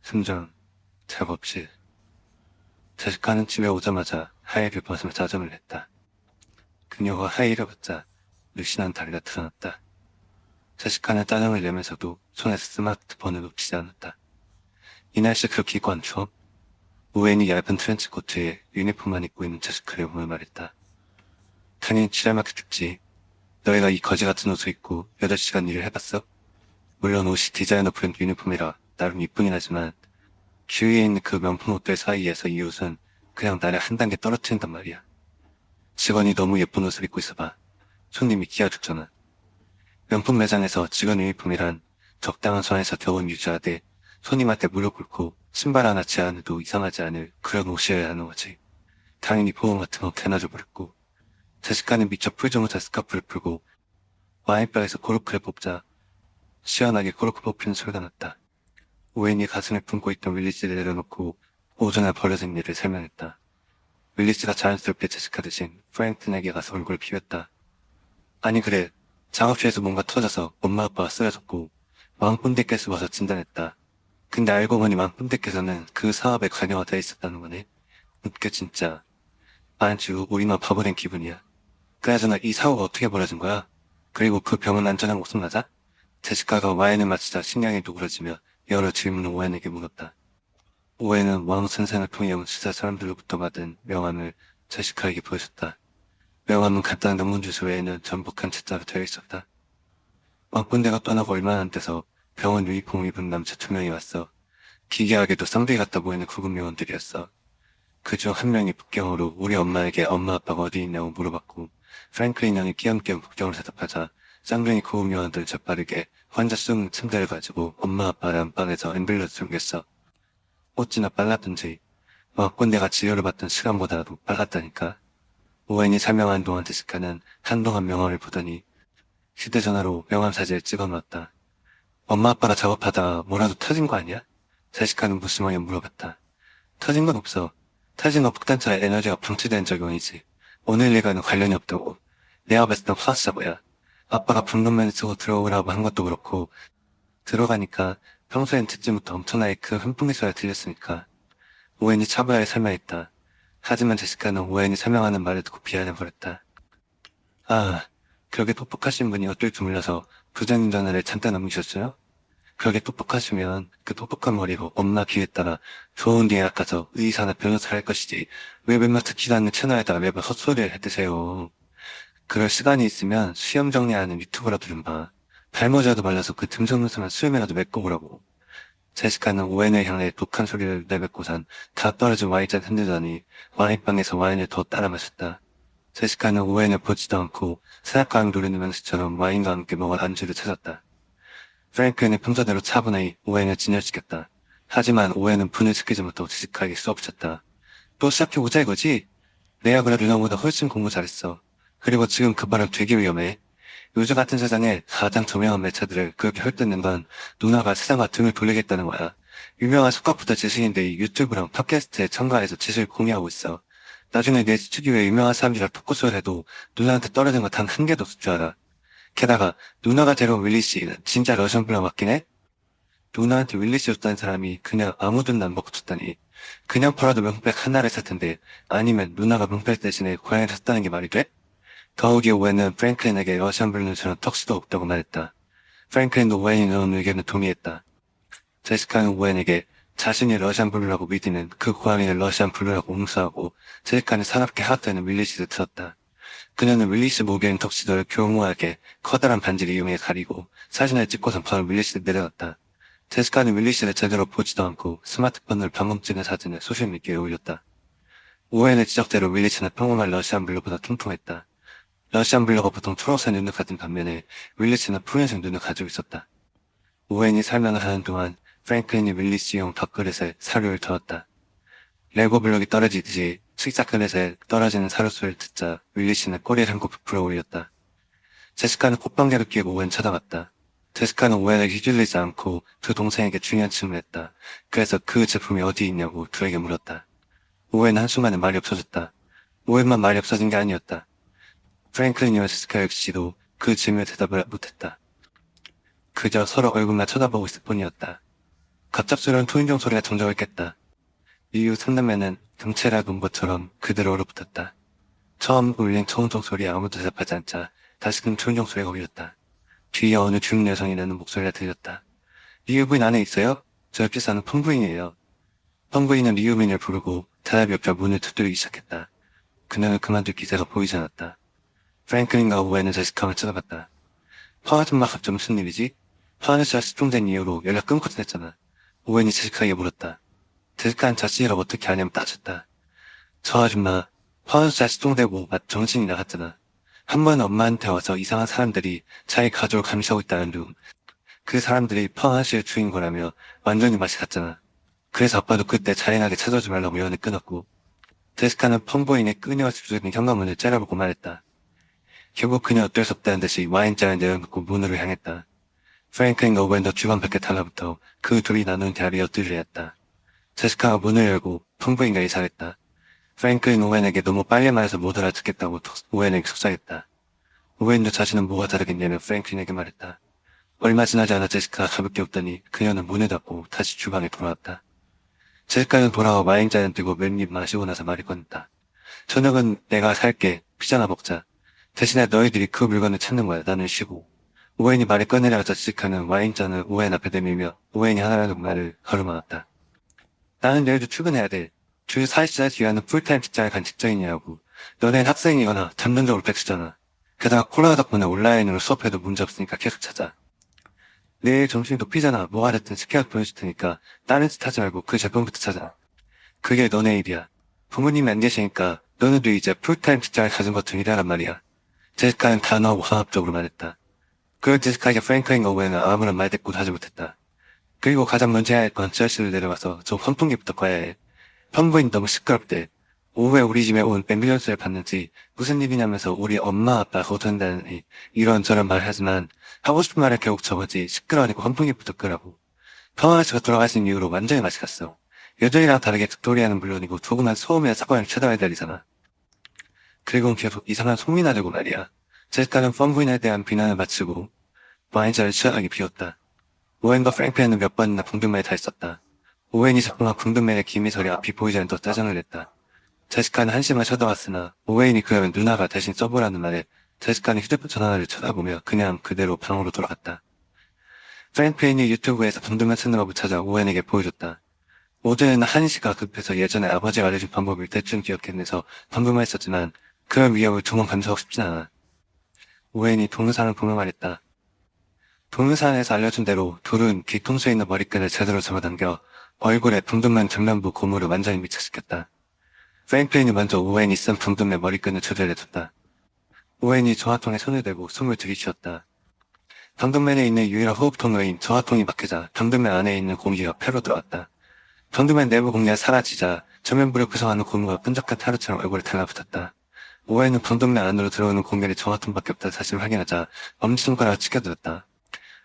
승전, 작업실. 제시카는 집에 오자마자 하이힐을 벗으며 짜증을 냈다. 그녀가 하이힐을 벗자 늘씬한 다리가 드러났다. 제시카는 짜증을 내면서도 손에서 스마트폰을 놓치지 않았다. 이 날씨 그렇게 입고 안 추워? 우엔이 얇은 트렌치 코트에 유니폼만 입고 있는 제시카를 보며 말했다. 당연히 칠할만큼 춥지. 너희가 이 거지 같은 옷을 입고 8시간 일을 해봤어? 물론 옷이 디자이너 브랜드 유니폼이라 나름 이쁘긴 하지만 주위에 있는 그 명품 옷들 사이에서 이 옷은 그냥 나를 한 단계 떨어뜨린단 말이야. 직원이 너무 예쁜 옷을 입고 있어봐. 손님이 기아 죽잖아. 명품 매장에서 직원 유니폼이란 적당한 선에서 겨운 유지하되 손님한테 무릎 꿇고 신발 하나 제안해도 이상하지 않을 그런 옷이어야 하는 거지. 당연히 보험 같은 거 대나 줘버렸고 제시카는 미처 풀지 못한 스카프를 풀고 와인바에서 코르크를 뽑자 시원하게 코르크 뽑히는 소리가 났다. 오웬이 가슴을 품고 있던 윌리스를 내려놓고 오전에 벌어진 일을 설명했다. 윌리스가 자연스럽게 제시카 대신 프랭튼에게 가서 얼굴을 비볐다. 아니 그래, 작업실에서 뭔가 터져서 엄마 아빠가 쓰러졌고 왕분대께서 와서 진단했다. 근데 알고 보니 왕분대께서는 그 사업에 관여가 돼 있었다는 거네. 웃겨 진짜. 안주 우리만 바보된 기분이야. 그나저나 이 사고가 어떻게 벌어진 거야? 그리고 그 병은 안전한 곳은 맞아? 제시카가 와인을 마치자 식량이 누그러지며 여러 질문을 오웬에게 물었다. 오웬은 왕 선생을 통해 온 시사 사람들로부터 받은 명함을 제시카에게 보여줬다. 명함은 간단한 논문 주소 외에는 전부 간체자로 되어 있었다. 왕군대가 떠나고 얼마 안 돼서 병원 유니폼을 입은 남자 2명이 왔어. 기괴하게도 쌍둥이 같아 보이는 구급 요원들이었어. 그중 한 명이 북경어로 우리 엄마에게 엄마 아빠가 어디 있냐고 물어봤고 프랭클린 형이 끼엄끼엄 북경어로 대답하자 쌍둥이 구급 요원들 재빠르게 환자 숨은 침대를 가지고 엄마 아빠를 안방에서 엠빌러스 숨겼어. 어찌나 빨랐던지 왕군대가 치료를 받던 시간보다도 빨랐다니까. 오웬이 설명한 동안 제시카는 한동안 명함을 보더니 휴대전화로 명함 사진을 찍어놓았다. 엄마 아빠가 작업하다 뭐라도 터진 거 아니야? 제시카는 무심하게 물어봤다. 터진 건 없어. 터진 건 폭탄차의 에너지가 방치된 적용이지. 오늘 일과는 관련이 없다고. 내가 봤을 땐 화사보야. 아빠가 방독면을 쓰고 들어오라고 한 것도 그렇고 들어가니까 평소엔 듣지 못한 엄청나게 큰 훈풍기 소리가 들렸으니까. 오웬이 차분하게 설명했다. 하지만 제시카는 오웬이 설명하는 말을 듣고 비아냥거렸다. 아, 그렇게 똑똑하신 분이 어쩔 줄 몰라서 부장님 전화를 잠깐 넘기셨어요? 그렇게 똑똑하시면 그 똑똑한 머리로 엄마 귀에 따라 좋은 대학 가서 의사나 변호사 할 것이지 왜 맨날 듣지도 않는 채널에다가 매번 헛소리를 해대세요. 그럴 시간이 있으면 시험 정리하는 유튜브라도 좀 봐. 발모자도 말라서 그 듬성듬성한 수염이라도 메꿔 보라고. 제시카는 오웬을 향해 독한 소리를 내뱉고선 다 떨어진 와인잔 흔들더니 와인방에서 와인을 더 따라 마셨다. 제시카는 오웬을 보지도 않고 스나카랑 노리는 명수처럼 와인과 함께 먹은 안주를 찾았다. 프랭크는 평소대로 차분히 오웬을 진열시켰다. 하지만 오웬은 분을 지키지 못하고 지식하게 쏘아붙였다. 또 시작해보자 이거지? 내가 그래 누나보다 훨씬 공부 잘했어. 그리고 지금 그 발언 되게 위험해. 요즘 같은 세상에 가장 저명한 매체들을 그렇게 헐뜯는 건 누나가 세상과 등을 돌리겠다는 거야. 유명한 속각부터 지식인들이 유튜브랑 팟캐스트에 참가해서 지식을 공유하고 있어. 나중에 내 스튜디오에 유명한 사람들이랑 토크쇼를 해도 누나한테 떨어진 거 단 한 개도 없을 줄 알아. 게다가 누나가 데려온 윌리 씨는 진짜 러시안 블러 맞긴 해? 누나한테 윌리 씨 줬다는 사람이 그냥 아무 돈도 안 받고 줬다니. 그냥 팔아도 명품백 하나를 살 텐데 아니면 누나가 명품백 대신에 고양이를 샀다는 게 말이 돼? 더욱이 오웬은 프랭클린에게 러시안 블루처럼 턱수도 없다고 말했다. 프랭클린도 오웬이 넣은 의견에 동의했다. 제시카는 오웬에게 자신이 러시안 블루라고 믿는 그 고양이를 러시안 블루라고 옹수하고 제시카는 사납게 하악되는 윌리시를 들었다. 그녀는 윌리시 목에 있는 턱시도를 교묘하게 커다란 반지를 이용해 가리고 사진을 찍고선 바로 윌리시를 내려놨다. 제시카는 윌리시를 제대로 보지도 않고 스마트폰으로 방금 찍은 사진을 소셜미디어에 올렸다. 오웬의 지적대로 윌리시는 평범한 러시안 블루보다 통통했다. 러시안 블루가 보통 초록색 눈을 가진 반면에 윌리스는 푸른색 눈을 가지고 있었다. 오웬이 설명을 하는 동안 프랭클린이 윌리스용 밥그릇에 사료를 덜었다. 레고 블록이 떨어지듯이 식사 그릇에 떨어지는 사료 소리를 듣자 윌리스는 꼬리를 한껏 부풀어 올렸다. 제시카는 콧방귀를 끼고 오웬 쳐다봤다. 제시카는 오웬에게 휘둘리지 않고 두 동생에게 중요한 질문을 했다. 그래서 그 제품이 어디 있냐고 둘에게 물었다. 오웬은 한순간에 말이 없어졌다. 오웬만 말이 없어진 게 아니었다. 프랭클린이와 제시카 역시도 그 질문에 대답을 못했다. 그저 서로 얼굴만 쳐다보고 있을 뿐이었다. 갑작스러운 초인종 소리가 정적을 깼다. 이후 3남매는 경찰에 본 것처럼 그대로 얼어붙었다. 처음 울린 초인종 소리에 아무도 대답하지 않자 다시금 초인종 소리가 울렸다. 뒤에 어느 중년 여성이 내는 목소리가 들렸다. 리우 부인 안에 있어요? 저 옆에 사는 펑부인이에요. 펑부인은 리우 부인을 부르고 대답이 없자 문을 두드리기 시작했다. 그녀는 그만둘 기세가 보이지 않았다. 프랭클린과 오웬은 제시카를 쳐다봤다. 펑 아줌마 갑자기 무슨 일이지? 펑 아저씨가失踪된 이후로 연락 끊고 지냈잖아. 오웬이 제시카에게 물었다. 제시카는 자신이라고 어떻게 아냐면 따졌다. 저 아줌마, 펑 아저씨가失踪되고 정신이 나갔잖아. 한 번 엄마한테 와서 이상한 사람들이 자기 가족을 감시하고 있다는 둥. 그 사람들이 펑 아저씨의 주인 거라며 완전히 맛이 갔잖아. 그래서 아빠도 그때 잔인하게 찾아오지 말라고 연을 끊었고, 제시카는 펑부인의 끄녀와 집주인 현관문을 째려보고 말했다. 결국 그녀 어쩔 수 없다는 듯이 와인잔을 내려놓고 문으로 향했다. 프랭클린과 오웬도 주방 밖에 달라붙어 그 둘이 나눈 대화를 엿들으려 했다. 제시카가 문을 열고 펑부인과 인사했다. 프랭클린 오웬에게 너무 빨리 말해서 못 알아듣겠다고 오웬에게 속삭였다. 오웬도 자신은 뭐가 다르겠냐며 프랭클린에게 말했다. 얼마 지나지 않아 제시카가 가볍게 웃더니 그녀는 문을 닫고 다시 주방에 돌아왔다. 제시카는 돌아와 와인잔을 들고 몇 입 마시고 나서 말을 꺼냈다. 저녁은 내가 살게. 피자나 먹자. 대신에 너희들이 그 물건을 찾는 거야. 나는 쉬고. 오웬이 말을 꺼내려자 제시카는 와인잔을 오웬 앞에 내밀며 오웬이 하나라는 말을 걸어맞았다. 나는 내일도 출근해야 돼. 주 40시간 뒤에는 풀타임 직장에 간 직장인이라고. 너넨 학생이거나 잠정적으로 백수잖아. 게다가 코로나 덕분에 온라인으로 수업해도 문제없으니까 계속 찾아. 내일 점심이 높이잖아. 뭐가 됐든 스케줄 보내줄 테니까 다른 짓 하지 말고 그 제품부터 찾아. 그게 너네 일이야. 부모님이 안 계시니까 너네도 이제 풀타임 직장을 가진 것처럼 일하란 말이야. 제시카는 단호하고 강압적으로 말했다. 그런 제시카에게 프랭클린과 오웬은 아무런 말대꾸도 하지 못했다. 그리고 가장 먼저 해야 할 건 지하실로 내려가서 저 선풍기부터 꺼야 해. 펑부인 너무 시끄럽대. 오후에 우리 집에 온 앰뷸런스를 봤는지 무슨 일이냐면서 우리 엄마 아빠 거둔다니 이런저런 말 하지만 하고 싶은 말은 결국 저거지. 시끄러우니까 선풍기부터 끄라고. 펑아저씨가 돌아가신 이후로 완전히 맛이 갔어. 예전이랑 다르게 빅토리아는 물론이고 조그만 소음이나 사건을 쳐다봐야 되잖아. 그리고 계속 이상한 소문이 나려고 말이야. 제시카는 펑부인에 대한 비난을 마치고 와인잔을 치열하게 비웠다. 오웬과 프랭클린은 몇 번이나 궁금해에 달렸었다. 오웬이 자꾸만 궁금해의 기미설이 앞이 보이지 않는 더 짜증을 냈다. 제시카는 한심을 쳐다봤으나 오웬이 그러면 누나가 대신 써보라는 말에 제시카는 휴대폰 전화를 쳐다보며 그냥 그대로 방으로 돌아갔다. 프랭클린이 유튜브에서 궁금한 채널을 찾아 오웬에게 보여줬다. 어제는 한시가 급해서 예전에 아버지가 알려준 방법을 대충 기억해내서 궁금했었지만 그런 위협을 두번 감수하고 싶진 않아. 오웬이 동영상을 보며 말했다. 동영상에서 알려준 대로 둘은 뒤통수에 있는 머리끈을 제대로 잡아당겨 얼굴에 붕둥만 전면부 고무를 완전히 밀착시켰다. 프랭클린이 먼저 오웬이 쓴 붕둥의 머리끈을 조절해줬다. 오웬이 전화통에 손을 대고 숨을 들이쉬었다. 병든맨에 있는 유일한 호흡통로인 전화통이 막히자 병든맨 안에 있는 공기가 폐로 들어왔다. 병든맨 내부 공기가 사라지자 전면부를 구성하는 고무가 끈적한 타르처럼 얼굴에 달라붙었다. 오웬은 병든맨 안으로 들어오는 공간이 전화통밖에 없다는 사실을 확인하자 엄지손가락을 치켜들었다.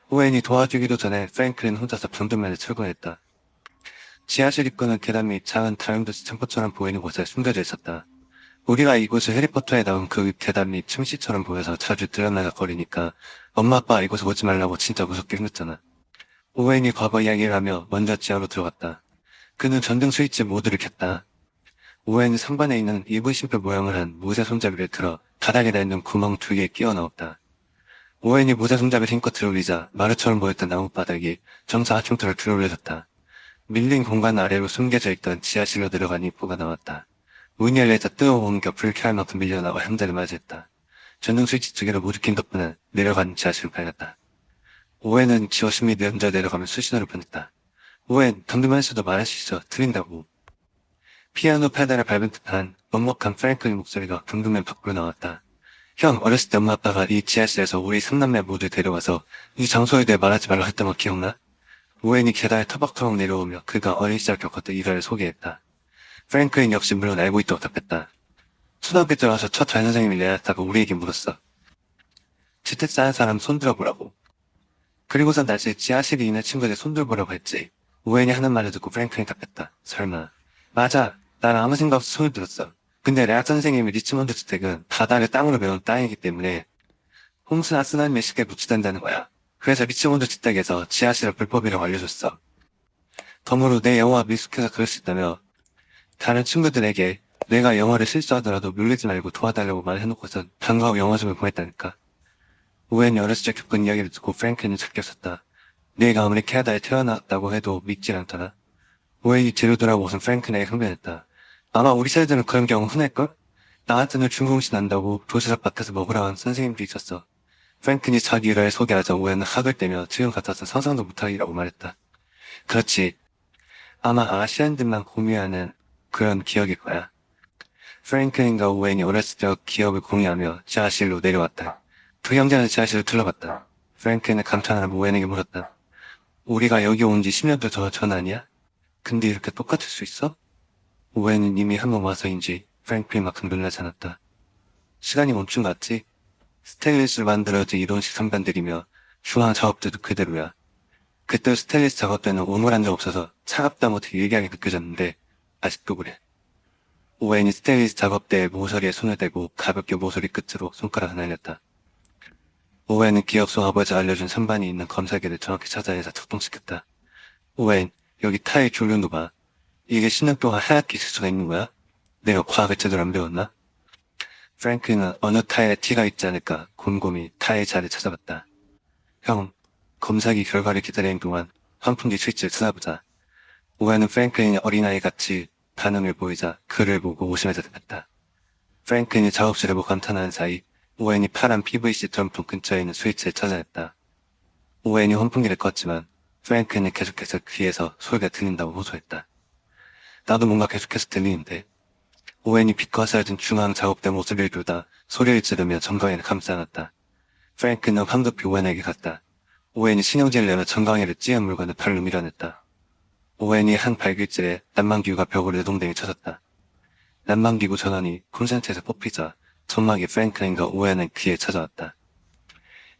오웬이 도와주기도 전에 프랭클린 혼자서 병든맨을 철거했다. 지하실 입구는 계단 및 작은 다용도시 창고처럼 보이는 곳에 숨겨져 있었다. 우리가 이곳을 해리포터에 나온 그 계단 및 침실처럼 보여서 자주 들여나가거리니까 엄마 아빠 이곳에 오지 말라고 진짜 무섭게 생겼잖아. 오웬이 과거 이야기를 하며 먼저 지하로 들어갔다. 그는 전등 스위치 모두를 켰다. 오웬이 상반에 있는 일부 심표 모양을 한 무쇠 손잡이를 들어 바닥에 닿는 구멍 2개에 끼워 넣었다. 오웬이 무쇠 손잡이를 힘껏 들어올리자 마루처럼 보였던 나무바닥이 정사 하층토를 들어올려졌다. 밀린 공간 아래로 숨겨져 있던 지하실로 들어간 입구가 나왔다. 문이 열려서 뜨거운 온기가 불쾌할 만큼 밀려나와 형제를 맞이했다. 전등 스위치 2개를 모두 킨 덕분에 내려간 지하실을 밝았다. 오웬은 지워심이 먼저 내려가며 수신호를 보냈다. 오웬, 덤덤한수도 말할 수 있어. 틀린다고. 피아노 페달을 밟은 듯한 먹먹한 프랭클린 목소리가 둥둥맨 밖으로 나왔다. 형, 어렸을 때 엄마 아빠가 이 지하실에서 우리 3남매 모두 데려와서 이 장소에 대해 말하지 말라 했던 거 기억나? 오웬이 계단에 터벅터벅 내려오며 그가 어린 시절 겪었던 일화를 소개했다. 프랭클린 역시 물론 알고 있다고 답했다. 초등학교 때 와서 첫 담임선생님이 내렸다고 우리에게 물었어. 주택 사는 사람 손 들어보라고. 그리고선 날씨 지하실에 있는 친구들 손 들어보라고 했지. 오웬이 하는 말을 듣고 프랭클린이 답했다. 설마. 맞아. 난 아무 생각 없이 손을 들었어. 근데 레학 선생님이 리치몬드 주택은 바다를 땅으로 메운 땅이기 때문에 홍수나 쓰나미에 쉽게 노출된다는 거야. 그래서 리치몬드 주택에서 지하실을 불법이라고 알려줬어. 덤으로 내 영어가 미숙해서 그럴 수 있다며 다른 친구들에게 내가 영어를 실수하더라도 놀리지 말고 도와달라고 말해놓고선 방과 후 영어점을 보냈다니까. 오웬이 어렸을 적 겪은 이야기를 듣고 프랭크는 느꼈었다. 내가 아무리 캐나다에 태어났다고 해도 믿질 않더라. 오웬이 뒤로 돌아보고선 프랭크에게 흥변했다. 아마 우리 세대들은 그런 경우 흔할걸? 나 같은 애 중국음식 난다고 도시락 밖에서 먹으라 한 선생님도 있었어. 프랭크니 자기 일화를 소개하자 오웬은 학을 떼며 지금 같아서 상상도 못하리라고 말했다. 그렇지. 아마 아시안들만 공유하는 그런 기억일 거야. 프랭클린과 오웬이 어렸을 적 기억을 공유하며 지하실로 내려왔다. 두 형제는 지하실을 둘러봤다. 프랭클린은 감탄하며 오웬에게 물었다. 우리가 여기 온 지 10년도 더 전 아니야? 근데 이렇게 똑같을 수 있어? 오웬은 이미 한 번 와서인지 프랭클린만큼 놀라지 않았다. 시간이 멈춘 것 같지? 스테인리스를 만들어진 이론식 선반들이며 중앙 작업대도 그대로야. 그때 스테인리스 작업대는 오물한 적 없어서 차갑다 못해 일기하게 느껴졌는데 아직도 그래. 오웬이 스테인리스 작업대의 모서리에 손을 대고 가볍게 모서리 끝으로 손가락을 날렸다. 오웬은 기억 속 아버지가 알려준 선반이 있는 검사기를 정확히 찾아내서 작동시켰다. 오웬, 여기 타일 조련도 봐. 이게 10년 동안 하얗게 있을 수가 있는 거야? 내가 과학을 제대로 안 배웠나? 프랭크는 어느 타일에 티가 있지 않을까 곰곰이 타일 자리를 찾아봤다. 형, 검사기 결과를 기다리는 동안 환풍기 스위치를 찾아보자. 오웬은 프랭클린이 어린아이같이 반응을 보이자 그를 보고 오심에서 대답했다. 프랭클린이 작업실을 보고 감탄하는 사이 오웬이 파란 PVC 드럼통 근처에 있는 스위치를 찾아냈다. 오웬이 환풍기를 껐지만 프랭클린이 계속해서 귀에서 소리가 들린다고 호소했다. 나도 뭔가 계속해서 들리는데. 오웬이 빛과 살진 중앙 작업대 모습을 보다 소리를 지르며 정강이를 감싸 안았다. 프랭클린은 황급히 오웬에게 갔다. 오웬이 신용지를 내며 정강이를 찌은 물건을 발로 밀어냈다. 오웬이 한 발길질에 난방기구가 벽으로 내동댕이 쳐졌다. 난방기구 전원이 콘센트에서 뽑히자 전막이 프랭클린과 오웬의 귀에 찾아왔다.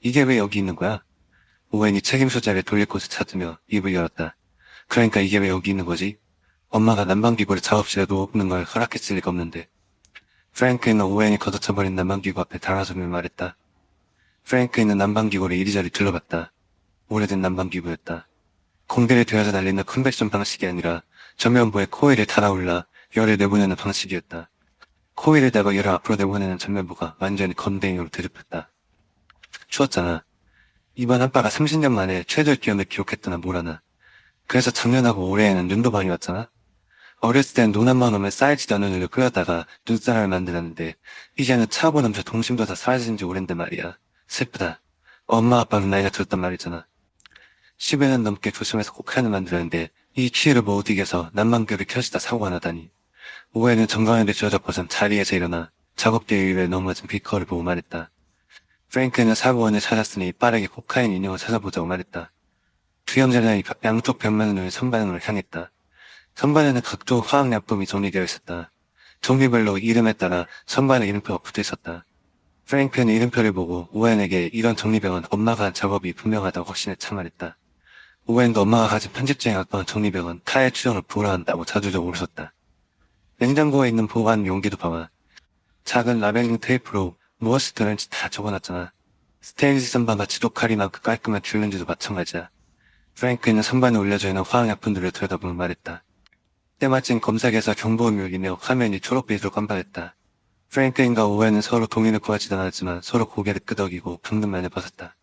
이게 왜 여기 있는 거야? 오웬이 책임 소재를 돌릴 곳을 찾으며 입을 열었다. 그러니까 이게 왜 여기 있는 거지? 엄마가 난방기구를 작업실에 놓는 걸 허락했을 리가 없는데. 프랭클린은 오웬이 걷어차버린 난방기구 앞에 달아서며 말했다. 프랭클린은 난방기구를 이리저리 둘러봤다. 오래된 난방기구였다. 공대를 되어서 날리는 컨벡션 방식이 아니라 전면부에 코일을 달아올라 열을 내보내는 방식이었다. 코일을 대고 열을 앞으로 내보내는 전면부가 완전히 건대인으로 대립했다. 추웠잖아. 이번 한파가 30년 만에 최저 기온을 기록했더나 뭐라나. 그래서 작년하고 올해에는 눈도 많이 왔잖아. 어렸을 땐 눈 한 번 오면 쌓이지도 않은 눈을 끓여다가 눈사람을 만들었는데 이제는 차고 넘쳐 동심도 다 사라진 지 오랜데 말이야. 슬프다. 엄마 아빠는 나이가 들었단 말이잖아. 10여년 넘게 조심해서 곡한을 만들었는데 이 추위를 못 이겨서 난방기를 켜시다 사고가 나다니. 오해는 정강이를 쥐어잡고선 자리에서 일어나 작업대 위에 넘어진 비커를 보고 말했다. 프랭크는 사고원을 찾았으니 빠르게 코카인 인형을 찾아보자고 말했다. 두 형제는 양쪽 벽면을 선반으로 향했다. 선반에는 각종 화학약품이 정리되어 있었다. 종류별로 이름에 따라 선반에 이름표가 붙어 있었다. 프랭크는 이름표를 보고 오웬에게 이런 정리병은 엄마가 한 작업이 분명하다고 확신했차 말했다. 오웬도 엄마가 가진 편집장에 갖고 온 정리병은 타의 추정을 불허한다고 자주적으로 썼다. 냉장고에 있는 보관 용기도 봐봐. 작은 라벨링 테이프로 무엇이 들었는지 다 적어놨잖아. 스테인리스 선반과 지독하리만큼 깔끔한 귤렌즈도 마찬가지야. 프랭크는 선반에 올려져 있는 화학약품들을 들여다보며 말했다. 때마침 검사기에서 경보음이 울리며 화면이 초록빛으로 깜빡했다. 프랭크인과 오웬은 서로 동의를 구하지도 않았지만 서로 고개를 끄덕이고 방금면을 벗었다.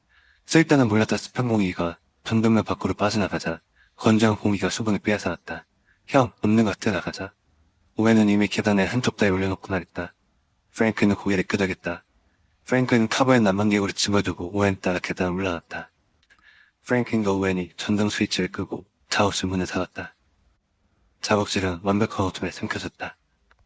쓸데는 몰랐던 습한 공기가 방금면 밖으로 빠져나가자 건조한 공기가 수분을 빼앗아왔다. 형, 없는 것 같아 나가자. 오웬은 이미 계단에 한쪽 다리 올려놓고 말했다. 프랭크는 고개를 끄덕였다. 프랭크는 카보의 난방기구를 집어두고 오웬 따라 계단을 올라갔다. 프랭크인과 오웬이 전등 스위치를 끄고 작업실 문을 닫았다. 작업실은 완벽한 어둠에 삼켜졌다.